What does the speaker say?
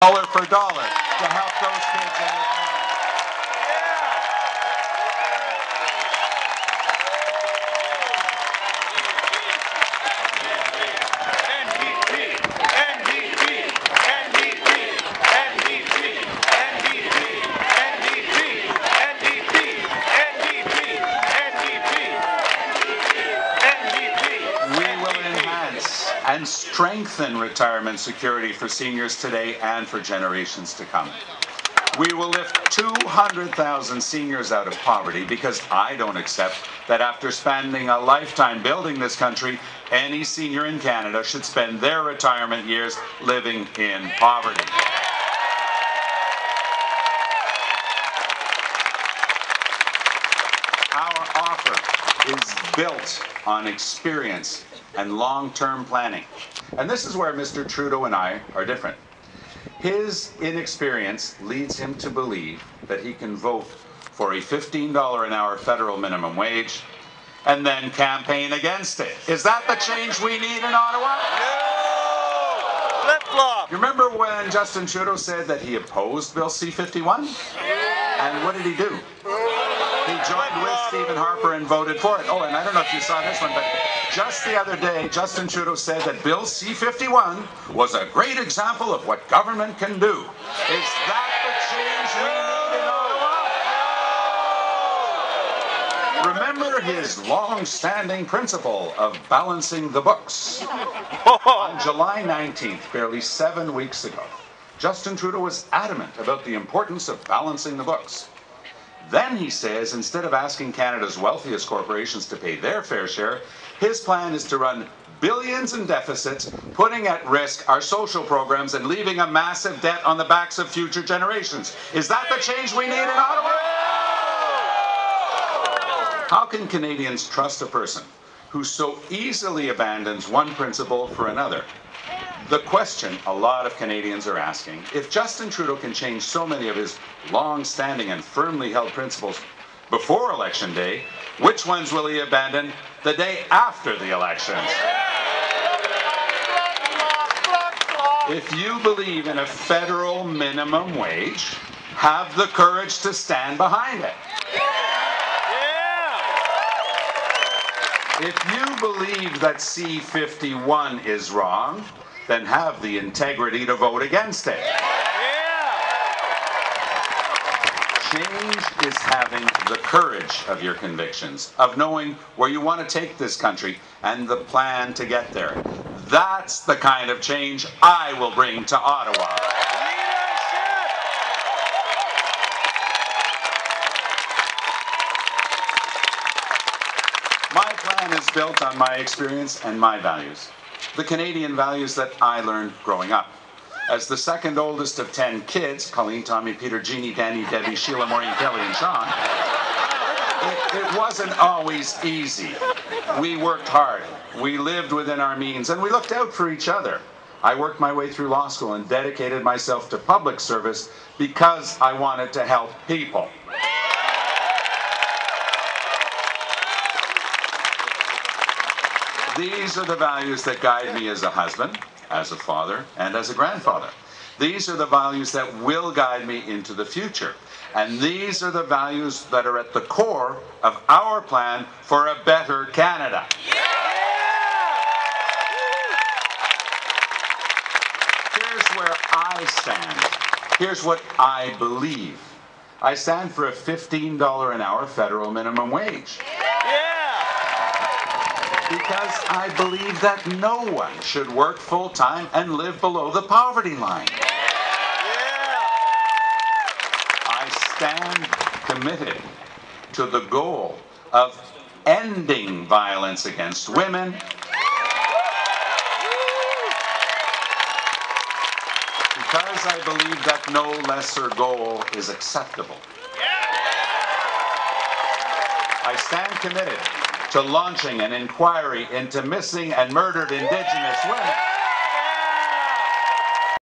dollar for dollar to help those kids and their families. And strengthen retirement security for seniors today and for generations to come. We will lift 200,000 seniors out of poverty because I don't accept that after spending a lifetime building this country, any senior in Canada should spend their retirement years living in poverty. Our offer is built on experience and long-term planning. And this is where Mr. Trudeau and I are different. His inexperience leads him to believe that he can vote for a $15 an hour federal minimum wage and then campaign against it. Is that the change we need in Ottawa? No! Flip-flop! You remember when Justin Trudeau said that he opposed Bill C-51? And what did he do? He joined with Stephen Harper and voted for it. Oh, and I don't know if you saw this one, but just the other day, Justin Trudeau said that Bill C-51 was a great example of what government can do. Is that the change we need in Ottawa? Remember his long-standing principle of balancing the books. On July 19th, barely 7 weeks ago, Justin Trudeau was adamant about the importance of balancing the books. Then he says, instead of asking Canada's wealthiest corporations to pay their fair share, his plan is to run billions in deficits, putting at risk our social programs and leaving a massive debt on the backs of future generations. Is that the change we need in Ottawa? How can Canadians trust a person who so easily abandons one principle for another? The question a lot of Canadians are asking, if Justin Trudeau can change so many of his long-standing and firmly held principles before Election Day, which ones will he abandon the day after the elections? If you believe in a federal minimum wage, have the courage to stand behind it. If you believe that C-51 is wrong, then have the integrity to vote against it. Change is having the courage of your convictions, of knowing where you want to take this country and the plan to get there. That's the kind of change I will bring to Ottawa. My plan is built on my experience and my values, the Canadian values that I learned growing up. As the second oldest of 10 kids, Colleen, Tommy, Peter, Jeannie, Danny, Debbie, Sheila, Maureen, Kelly, and Sean, it wasn't always easy. We worked hard, we lived within our means, and we looked out for each other. I worked my way through law school and dedicated myself to public service because I wanted to help people. These are the values that guide me as a husband, as a father, and as a grandfather. These are the values that will guide me into the future. And these are the values that are at the core of our plan for a better Canada. Here's where I stand. Here's what I believe. I stand for a $15 an hour federal minimum wage. Because I believe that no one should work full-time and live below the poverty line. I stand committed to the goal of ending violence against women, because I believe that no lesser goal is acceptable. I stand committed to launching an inquiry into missing and murdered Indigenous women.